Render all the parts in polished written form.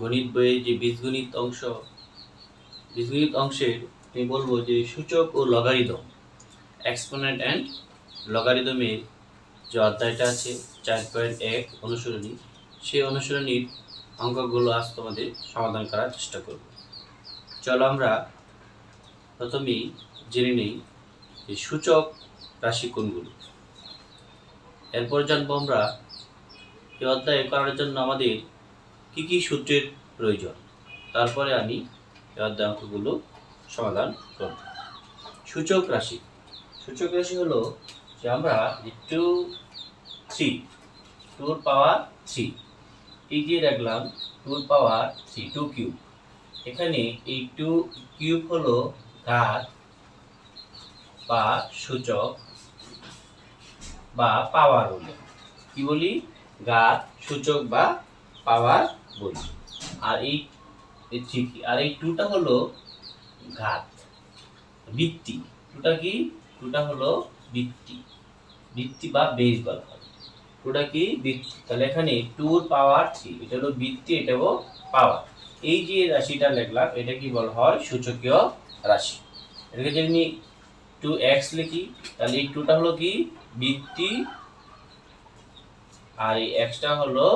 গণিত বইয়ের যে বীজগণিত অংশের আমি বলবো যে সূচক ও লগারিদম, এক্সপোনেন্ট অ্যান্ড লগারিদমের যে অধ্যায়টা আছে 4.1 অনুসরণী, সেই অনুসরণীর অঙ্কগুলো আজ তোমাদের সমাধান করার চেষ্টা করব। চলো আমরা প্রথমেই জেনে নেই যে সূচক রাশি কোনগুলো। এরপর জানবো আমরা এই অধ্যায় করার জন্য আমাদের কি কি সূত্রের প্রয়োজন। তারপরে আমি এই অধ্যায় অঙ্কগুলো সমাধান করব। সূচক রাশি হলো যে আমরা 2 পাওয়ার 3 এই যে রাখলাম 2 পাওয়ার 3 2 কিউব। এখানে এই 2 কিউব হলো ঘাত বা সূচক বা পাওয়ার বলি, কি বলি? ঘাত, সূচক বা পাওয়ার বলি। আর এই আর এই 2টা হলো ঘাত, বৃত্তি। 2টা কি? 2টা হলো বৃত্তি বা বেস বলা হয়। 2টা কি? বৃত্তি। তাহলে এখানে 2 পাওয়ার 3 এটা হলো বৃত্তি, এটা হলো পাওয়ার। এই যে রাশিটা লিখলাম এটা কি বলা হয়? সূচকীয় রাশি। এটাকে যদি আমি 2x লিখি তাহলে এই 2টা হলো কি? বৃত্তি, আর এই xটা হলো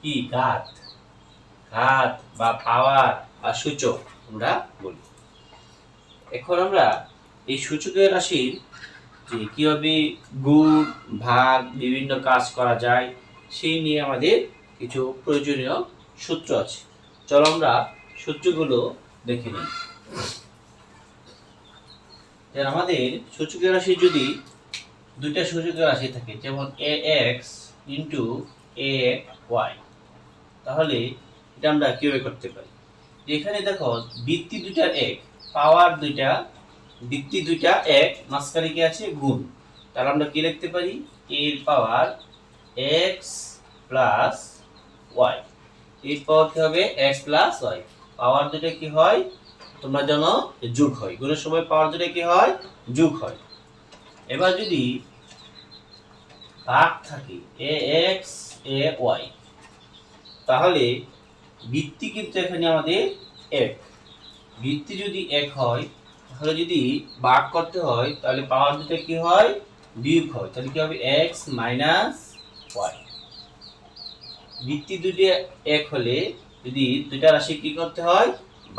কি? ঘাত বা পাওয়ার বা সূচক আমরা বলি। এখন আমরা এই সূচকীয় রাশির যে কিভাবে গুণ, ভাগ, বিভিন্ন কাজ করা যায় সেই নিয়ে আমাদের কিছু প্রয়োজনীয় সূত্র আছে। চলো আমরা সূত্রগুলো দেখে নিই। আমাদের সূচকীয় রাশি যদি দুইটা সূচকীয় রাশি থাকে, যেমন ax ইন্টু ay, তাহলে এটা আমরা কিভাবে করতে পারি? এখানে দেখো বৃত্তি দুইটা এক, পাওয়ার দুইটা, বৃত্তি দুইটা এক, মাঝখানে কি আছে? গুণ। তাহলে আমরা কি লিখতে পারি? a এর পাওয়ার x প্লাস y। এর পাওয়ার কি হবে? x plus y। পাওয়ার দুইটা কি হয়? তোমরা জানো যোগ হয়। গুণের সময় পাওয়ার দুইটা কি হয়? যোগ হয়। এবার যদি ভাগ থাকে ax ay, তাহলে বৃত্তি কিন্তু এখানে আমাদের এক। বৃত্তি যদি এক হয় তাহলে যদি ভাগ করতে হয় তাহলে পাওয়ার দুটো কি হয়? বিয়োগ হয়। তাহলে কি হবে? x minus y। বৃত্তি দুটো এক হলে যদি দুইটা রাশি কি করতে হয়?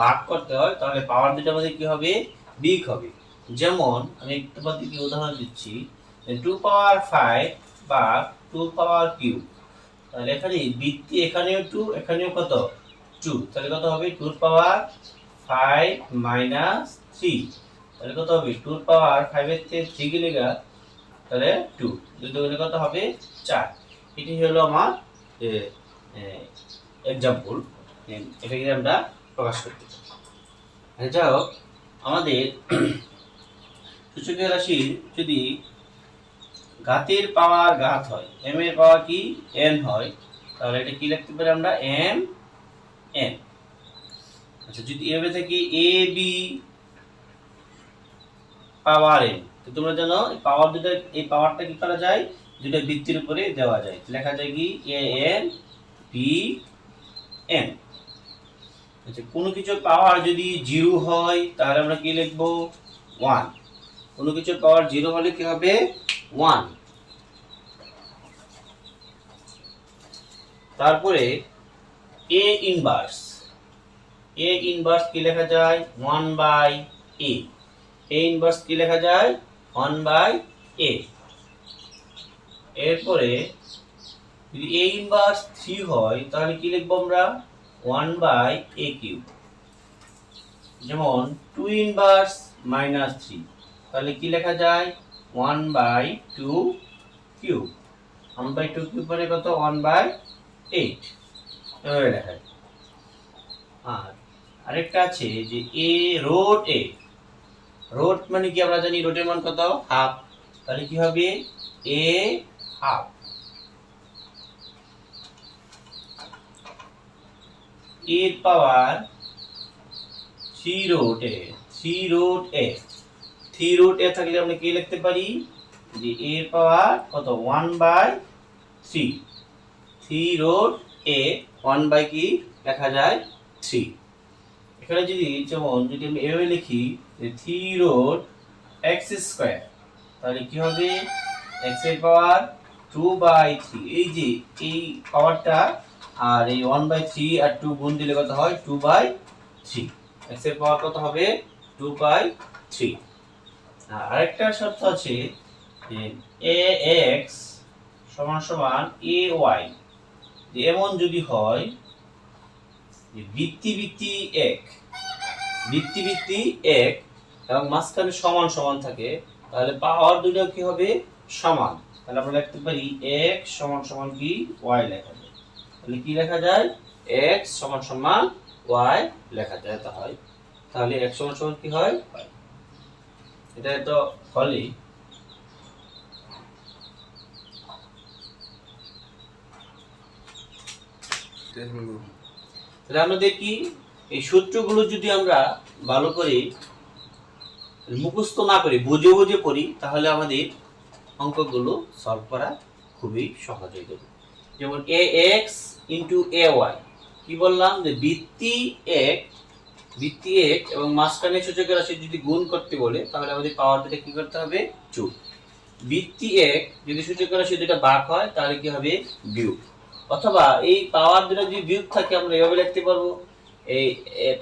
ভাগ করতে হয়, তাহলে পাওয়ার দুটোর মধ্যে কি হবে? বিয়োগ হবে। যেমন আমি তোমাদেরকে উদাহরণ দিচ্ছি, 2 পাওয়ার 5 বা 2 পাওয়ার কিউব। তাহলে এখানে বৃত্তি এখানেও 2, এখানেও কত? 2। তাহলে কত হবে? 2 পাওয়ার 5 মাইনাস 3। তাহলে কত হবে? 2 পাওয়ার 5 এর থেকে 3 গেলে তাহলে 2, দুই দুগুণে কত হবে? 4। এটি হলো আমার এক্সাম্পল। এটাকে আমরা প্রকাশ করতে পারি। যাই হোক, আমাদের সূচকীয় রাশির যদি ঘাতের পাওয়ার ঘাত হয়, m এর পাওয়ার কি? n হয়, তাহলে এটা কি লিখতে পারি আমরা? m n। আচ্ছা, যদি এভাবে থাকি a b পাওয়ার n, তো তোমরা জানো এই পাওয়ার দুটো, এই পাওয়ারটা কি করা যায়? দুটো বৃত্তির উপরে দেওয়া যায়। লেখা যায় কি? a n b n। আচ্ছা, কোনো কিছু পাওয়ার যদি 0 হয় তাহলে আমরা কি লিখব? 1। কোনো কিছু পাওয়ার 0 হলে কি হবে? 1। তারপরে a ইনভার্স কি লেখা যায়? 1/a। a ইনভার্স কি লেখা যায়? 1/a। এরপরে যদি a ইনভার্স 3 হয় তাহলে কি লিখব আমরা? 1/a³। যেমন 2 ইনভার্স -3, তাহলে কি লেখা যায়? 1/2³। 1/2³ মানে কত? 1/8 এভাবে লেখা যায়। আর আরেকটা আছে যে a রোট a। রোট মানে কি? আমরা জানি রোটের মান কত? হাফ। তাহলে কি হবে? a half. এর পাওয়ার 3 রুট a। 3 রুট a থাকলে আমরা কি লিখতে পারি? যে এর পাওয়ার কত? 1/3। 3 রুট a 1 বাই কি লেখা যায় 3। এখানে যদি আমি এভাবে লিখি যে 3 রুট x স্কয়ার, তাহলে কি হবে x এর পাওয়ার 2/3। এই যে এই পাওয়ারটা আর এই 1/3 আর 2 গুণ দিলে কত হয় 2/3। x এর পাওয়ার কত হবে 2/3। আরেকটা শর্ত আছে যে ax সমান সমান ay, যে এমন যদি হয় যে বৃত্তি বৃত্তি এক এবং মাঝখানে সমান সমান থাকে, তাহলে পাওয়ার দুটো কি হবে সমান। তাহলে আমরা লিখতে পারি x সমান সমান কি y লেখা যায়। তাহলে কি লেখা যায় x সমান সমান y লেখা যায়। তাহলে x সমান সমান কি হয় y। এটা তো হলে তাহলে আমরা দেখি এই সূত্রগুলো যদি আমরা ভালো করে মুখস্থ না করি বুঝে বুঝে পড়ি, তাহলে আমাদের অঙ্কগুলো সলভ করা খুবই সহজ হয়ে যাবে। যেমন ax ইন্টু ay, কি বললাম যে বৃত্তি এক এবং মাঝখানে সূচকের রাশি যদি গুণ করতে বলে, তাহলে আমাদের পাওয়ার দুটো কি করতে হবে যোগ। বৃত্তি এক যদি সূচকের রাশি দুটো ভাগ হয়, তাহলে কি হবে বিয়োগ। অথবা এই পাওয়ার দুটো যদি বিয়োগ থাকে, আমরা এভাবে লিখতে পারবো এই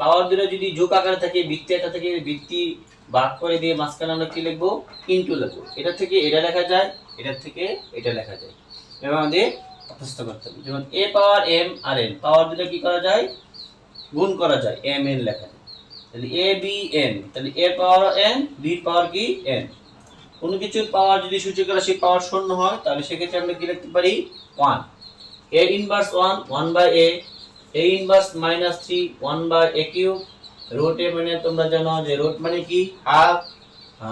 পাওয়ার দুটো যদি যোগ আকারে থাকে, বৃত্তি একটা থেকে বৃত্তি ভাগ করে দিয়ে মাঝখানে আমরা কি লিখবো ইনটু লিখবো। এটা থেকে এটা লেখা যায়, এটা থেকে এটা লেখা যায়, এবং আমাদের মুখস্থ করতে হবে। যেমন a power m R n, পাওয়ার দুটো কি করা যায় গুণ করা যায়, m n লেখা যায়। তাহলে a b n, তাহলে a পাওয়ার n, b পাওয়ার কি n। কোন কিছুর পাওয়ার যদি সূচকের রাশি পাওয়ার শূন্য হয়, তাহলে সেক্ষেত্রে আমরা কি লিখতে পারি 1। a inverse 1 by a inverse -3 1 by a cube. Root a মানে তোমরা জানো যে রুট মানে কি হাফ,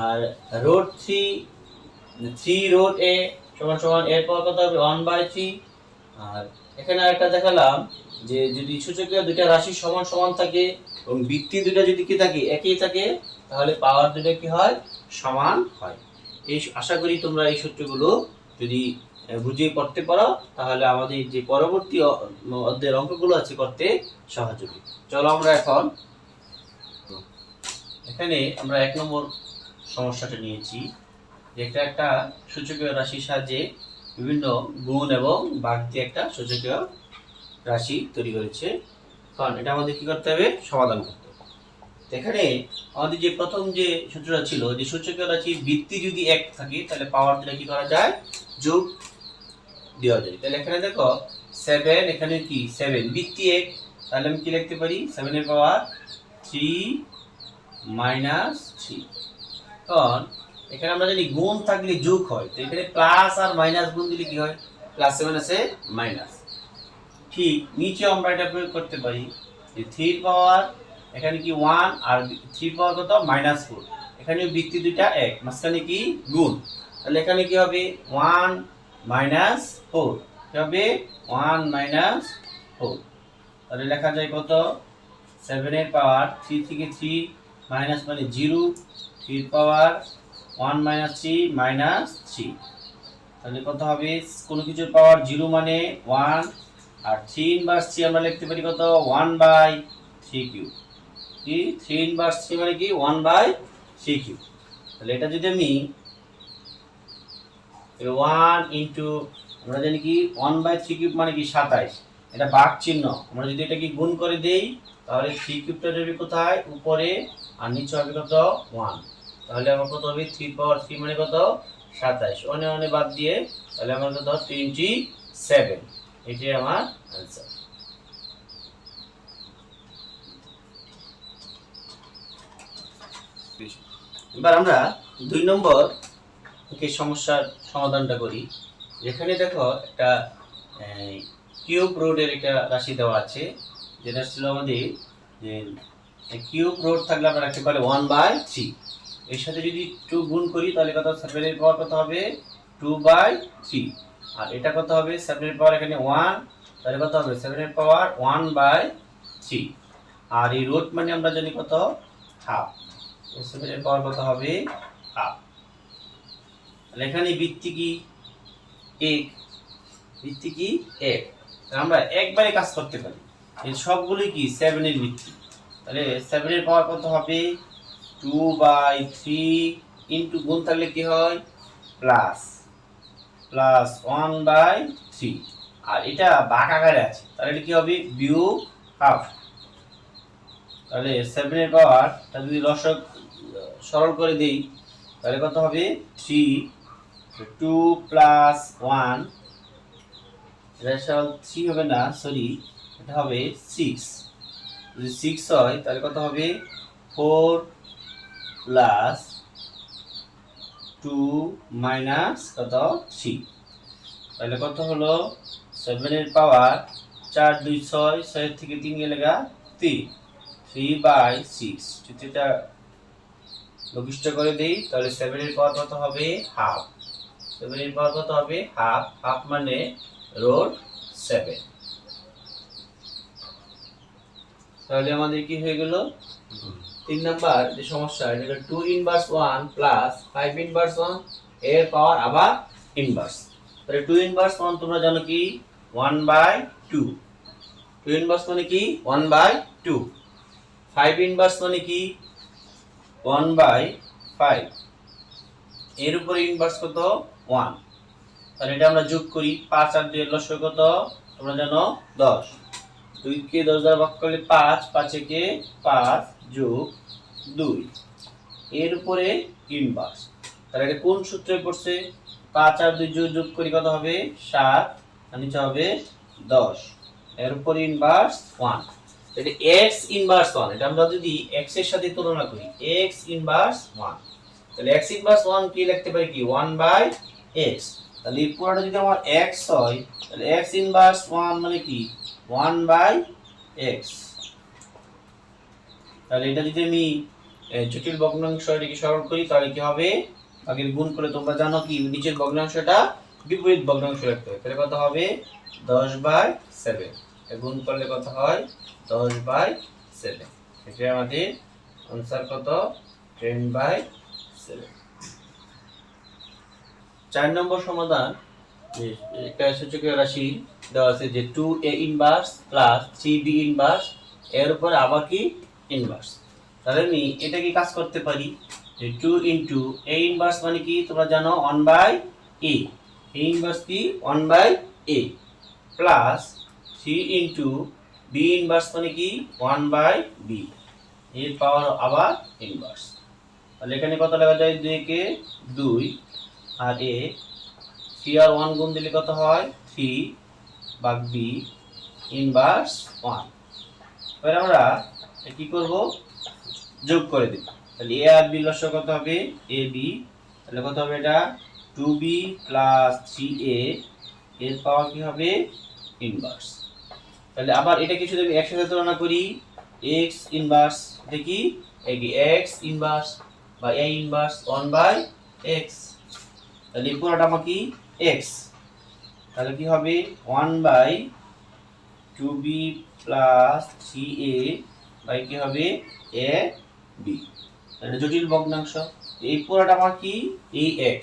আর রুট 3 রুট a সমান সমান এর পাওয়ার কত হবে 1/3। আর এখানে আরেকটা দেখালাম যে যদি সূচকের দুইটা রাশি সমান সমান থাকে এবং বৃত্তি দুটো যদি কি থাকে একই থাকে, তাহলে পাওয়ার দুটো কি হয় সমান হয়। এই আশা করি তোমরা এই সূত্রগুলো যদি বুঝিয়ে পড়তে পারো, তাহলে আমাদের যে পরবর্তী অধ্যায়ের অঙ্কগুলো আছে করতে সহজ হবে। চলো আমরা এখানে আমরা 1 নম্বর সমস্যাটা নিয়েছি, যে একটা সূচকীয় রাশির সাহায্যে বিভিন্ন গুণ এবং ভাগ দিয়ে একটা সূচকীয় রাশি তৈরি করেছে। কারণ এটা আমাদের কি করতে হবে সমাধান করতে হবে। এখানে আমাদের যে প্রথম যে সূত্রটা ছিল যে সূচকীয় রাশির বৃত্তি যদি 1 থাকে, তাহলে পাওয়ার দিলে কি করা যায় যোগ দেওয়া যায়। তাহলে এখানে দেখো 7, এখানে কি 7 বৃত্তি 1, তাহলে আমি কি লিখতে পারি 7 এর পাওয়ার 3 -3। কারণ এখানে আমরা জানি গুণ থাকলে যোগ হয়, তো এখানে প্লাস আর মাইনাস গুণ দিলে কি হয় প্লাস 7 আছে মাইনাস। ঠিক নিচে আমরা এটা প্রয়োগ করতে পারি যে 3 পাওয়ার এখানে কি 1 আর 3 পাওয়ার কত -4। এখানে বৃত্তি দুইটা 1, মাঝখানে কি গুণ, তাহলে এখানে কি হবে 1 -4, কি হবে 1 -4। তাহলে লেখা যায় কত 7 এর পাওয়ার 3 থেকে 3 মাইনাস মানে 0, 3 পাওয়ার 1 -3 -3। তাহলে কত হবে কোন কিছুর পাওয়ার 0 মানে 1, আর 3 ইনভার্স 3 আমরা লিখতে পারি কত 1/3 কিউব। কি 3 ইনভার্স 3 মানে কি 1/3 কিউব। তাহলে এটা যদি আমি 1 ইনটু আমরা জানি কি 1/3 কিউব মানে কি 27, এটা ভাগ চিহ্ন, আমরা যদি এটা কি গুণ করে দেই, তাহলে 3 কিউবটা যাবে কোথায় উপরে, আর নিচে হবে কত 1। তাহলে আমার কত হবে 3 পাওয়ার 3 মানে কত 27, অনে বাদ দিয়ে তাহলে আমার কত 27। এটাই আমার आंसर। এবার আমরা 2 নম্বর থেকে সমস্যার সমাধানটা করি। এখানে দেখো একটা কিউব রুটের একটা রাশি দেওয়া আছে, যেটা ছিল আমাদের যে কিউব রুট থাকলে আমরা রাখতে পারি 1/3। এর সাথে যদি 2 গুণ করি, তাহলে কত 7 এর পাওয়ার কত হবে 2/3। আর এটা কত হবে 7 এর পাওয়ার এখানে 1, তাহলে কত হবে 7 এর পাওয়ার 1/3। আর এই রুট মানে আমরা জানি কত হাফ, 7 এর পাওয়ার কত হবে হাফ। তাহলে এখানে বৃত্তি কি 1, বৃত্তি কি 1, আমরা একবারে কাজ করতে পারি। এই সবগুলোই কি 7 এর ভিত্তি। তাহলে 7 এর পাওয়ার কত হবে 2/3 ইনটু গুণ থাকলে কি হয় প্লাস 1/3 আর এটা ভাগ আকারে আছে তাহলে এটা কি হবে বিয়োগ হাফ। তাহলে 7 এর পাওয়ারটা যদি লসক সরল করে দেই তাহলে কত হবে 3 2 প্লাস 1 এটা 3 হবে না সরি এটা হবে 6 যদি 6 হয় তাহলে কত হবে 4 প্লাস 2 মাইনাস কত 3 তাহলে কত হলো 7 এর পাওয়ার 4 2 6 6 থেকে 3 গেলে 3/6 যদি এটা লঘিষ্ঠ করে দেই তাহলে 7 এর পাওয়ার কত হবে হাফ। 7 এর পাওয়ার কত হবে হাফ মানে রুট 7। তাহলে আমাদের কি হয়ে গেল 3 নাম্বার যে সমস্যা এটা 2 ইনভার্স 1 প্লাস 5 ইনভার্স 1 এর পাওয়ার আবার ইনভার্স। তাহলে 2 ইনভার্স 1 তোমরা জানো কি 1/2 2 ইনভার্স মানে কি 1/2 5 ইনভার্স মানে কি 1/5 এর উপরে ইনভার্স কত 1। তাহলে এটা আমরা যোগ করি 5 আর 2 এর লসাগু কত তোমরা জানো 10 2 কে 10 দ্বারা ভাগ করলে 5 5 একে 5 যোগ 2 এর উপরে ইনভার্স। তাহলে এটা কোন সূত্রে পড়ছে 5 আর 2 যোগ করি কত হবে 7 আর নিচে হবে 10 এর উপরে ইনভার্স 1। এটা x ইনভার্স 1 এটা আমরা যদি x এর সাথে তুলনা করি x ইনভার্স 1 তাহলে x ইনভার্স 1 কি লিখতে পারি কি 1/x। তাহলে এই পুরোটা যদি আমার x হয় তাহলে x ইনভার্স 1 মানে কি 1/x। তাহলে এটা যদি আমি জটিল ভগ্নাংশ এটাকে সরল করি তাহলে কি হবে আগের গুণ করে তোমরা জানো কি নিচের ভগ্নাংশটা বিপরীত ভগ্নাংশ লিখতে হয় তাহলে কত হবে 10/7 গুণ করলে কত হয় 10/7 এটা আমাদের आंसर কত 10/7। 4 নম্বর সমাধান একটা সূচকীয় রাশি দেওয়া আছে যে 2a inverse plus 3b inverse এর উপর আবার কি ইনভার্স। তাহলে আমি এটা কি কাজ করতে পারি যে 2 ইনটু a ইনভার্স মানে কি তোমরা জানো 1/a a ইনভার্স কি 1/a plus 3 into b inverse মানে কি 1/b এর পাওয়ার আবার ইনভার্স। তাহলে এখানে কত লেখা যায় 2 কে 2 আর a 3 আর 1 গুণ দিলে কত হয় 3 ভাগ b ইনভার্স 1। এবার আমরা কি করব যোগ করে দেব তাহলে a আর b এর লসাগু কত হবে ab তাহলে কত হবে এটা 2b প্লাস 3a এর পাওয়ার কি হবে ইনভার্স। তাহলে আবার এটা কিছু যদি একসাথে তুলনা করি x ইনভার্স এটা কি x ইনভার্স বা a ইনভার্স 1/x তাহলে পুরোটা আমার কি x তাহলে কি হবে 1/2b প্লাস 3a বাই কি হবে ab এটা জটিল ভগ্নাংশ এই পুরোটা আমার কি এই x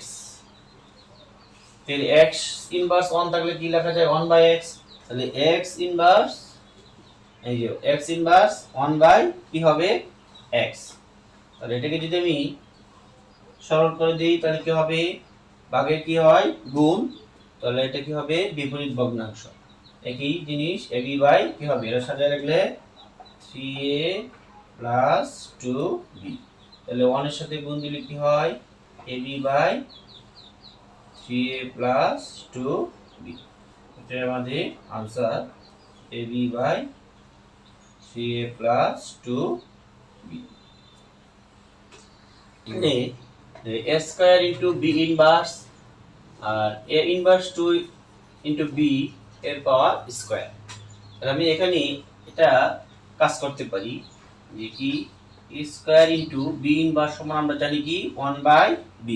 তাহলে x ইনভার্স 1 থাকলে কি লেখা যায় 1/x তাহলে x ইনভার্স এই যে x ইনভার্স 1 কি হবে x। তাহলে এটাকে যদি আমি সরল করে দেই তাহলে কি হবে ভাগে কি হয় গুণ তাহলে এটা কি হবে বিপরীত ভগ্নাংশ একই জিনিস ab বাই কি হবে এর সাথে রাখলে 3a প্লাস 2b তাহলে 1 এর সাথে গুণ দিলে কি হয় ab by 3a plus 2b এটা আমাদের answer ab by 3a plus 2b। এখানে a square into b inverse আর a ইনভার্স 2 ইনটু b এর পাওয়ার স্কয়ার। তাহলে আমি এখানে এটা কাজ করতে পারি যে কি a square into b inverse সমান আমরা জানি কি 1/b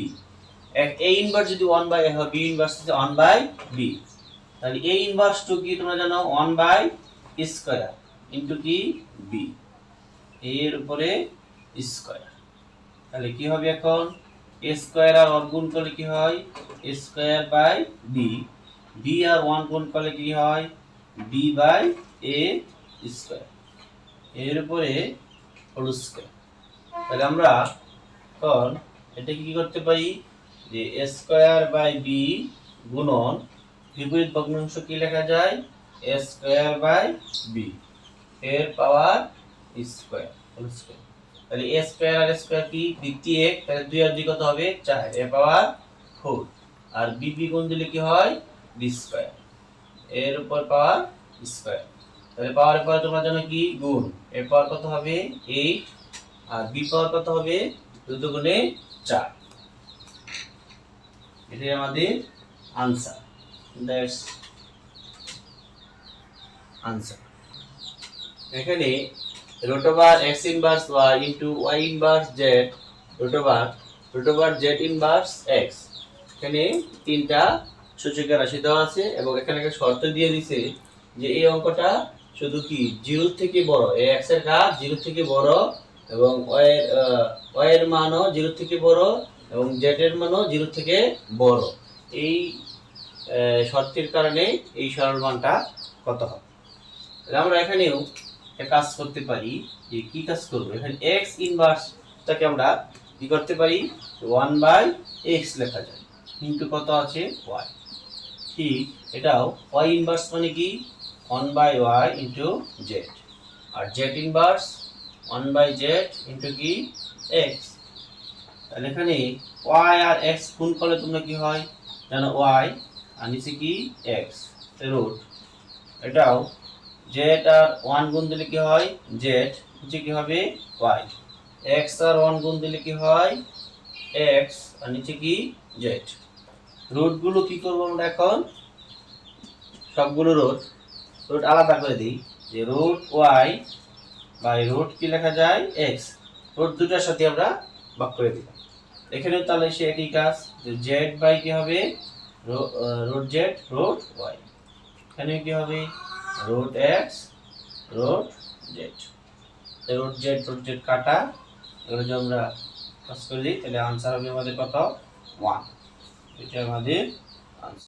a ইনভার্স যদি 1/a হয় b ইনভার্স যদি 1/b তাহলে a ইনভার্স 2 কি তোমরা জানো 1/a স্কয়ার ইনটু কি b এর উপরে স্কয়ার। তাহলে কি হবে এখন a স্কয়ার আর 1 গুণ করলে কি হয় a square by b b আর 1 গুণ করলে কি হয় বি বাই এ স্কোয়ার এর উপরে হোল স্কোয়ার। তাহলে আমরা এখন এটা কি করতে পারি যে এ স্কোয়ার বাই বি গুণন বিপরীত ভগ্নাংশ কি লেখা যায় এ স্কোয়ার বাই বি এর পাওয়ার স্কোয়ার হোল স্কোয়ার। তাহলে এ স্কোয়ার আর স্কোয়ার কি ভিত্তি 1, তাহলে 2 আর 2 কত হবে 4 এর পাওয়ার 4 আর বি বি গুণ দিলে কি হয় বি স্কোয়ার এর উপর পাওয়ার স্কোয়ার। তাহলে পাওয়ারের পরে তোমরা জানো কি গুণ এর পাওয়ার কত হবে 8 আর বি পাওয়ার কত হবে 2 দুগুণে 4। এটাই আমাদের আনসার, দ্যাটস আনসার। এখানে root over x inverse y into y inverse z root over z inverse x এখানে তিনটা সূচকের রাশি দেওয়া আছে এবং এখানে একটা শর্ত দিয়ে দিয়েছে যে এই অঙ্কটা শুধু কি 0 থেকে বড় এই x এর ঘাত 0 থেকে বড় এবং y এর মানও 0 থেকে বড় এবং z এর মানও 0 থেকে বড়। এই শর্তের কারণে এই সরল মানটা কত হবে। তাহলে আমরা এখানেও একটা কাজ করতে পারি যে কি কাজ করব এখানে x ইনভার্সটাকে আমরা কি করতে পারি 1/x লেখা যায় কিন্তু কত আছে y। ঠিক এটাও y ইনভার্স মানে কি 1/y ইনটু z আর z ইনভার্স 1/z ইনটু কি x। তাহলে এখানে y আর x গুণ করলে তোমরা কি হয় জানো y আর নিচে কি x রুট এটাও z আর 1 গুণ দিলে কি হয় z নিচে কি হবে y x আর 1 গুণ দিলে কি হয় x আর নিচে কি z। রুট গুলো কি করব আমরা এখন সবগুলো রুট আলাদা করে দিই যে রুট y বাই রুট কি লেখা যায় x রুট দুটার সাথে আমরা ভাগ করে দিলাম। এখানেও তাহলে সে একই কাজ যে z বাই কি হবে রুট z রুট y এখানে কি হবে root x root z root z কাটা এগুলো যদি আমরা কাজ করে দিই তাহলে আনসার হবে আমাদের কত 1। এটা আমাদের আনসার।